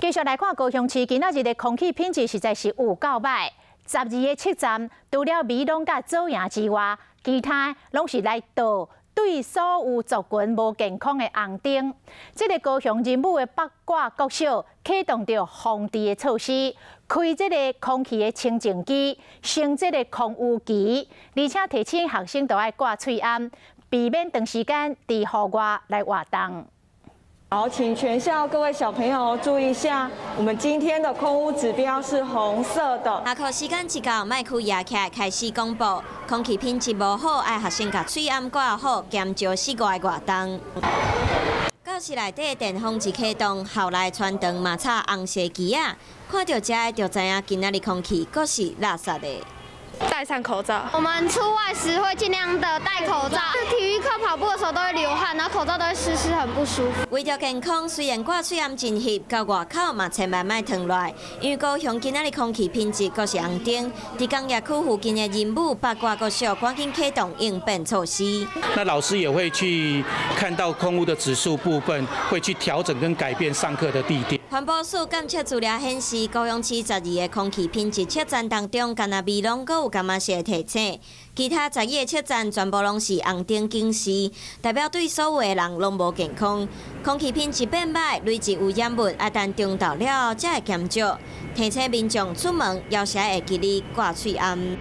继续来看高雄市今仔日的空气品质实在是有够歹。12个测站，除了美浓甲左营之外，其他拢是来倒对所有族群无健康的红灯。这个高雄人武的八卦国小启动着防治的措施，开这个空气的清净机，升这个空污机，而且提醒学生都要挂喙罨，避免长时间伫户外来活动。 好，请全校各位小朋友注意一下，我们今天的空污指标是红色的。下课时间一到，麦克压起来开始公布，空气品质无好，爱学生甲喙罨挂好，减少室外活动。教室内底电风一启动，校内传灯嘛插红色旗啊，看到这个就知影今仔日空气阁是垃圾的。 戴上口罩。我们出外时会尽量的戴口罩。体育课跑步的时候都会流汗，然后口罩都会湿湿，很不舒服。为着健康，虽然挂喙罨真翕，到外口嘛千万莫脱落，因为高雄今仔日空气品质阁是红灯。伫工业区附近的人武八卦国小赶紧启动应变措施。那老师也会去看到空污的指数部分，会去调整跟改变上课的地点。环保署监测资料显示，高雄市12个空气品质测站当中，干那美浓阁有柑仔色提醒，其他12个测站全部拢是红灯警示，代表对所有的人拢无健康。空气品质变歹，累积污染物，一旦中到了才会减少。提醒民众出门要时会记得挂喙罨。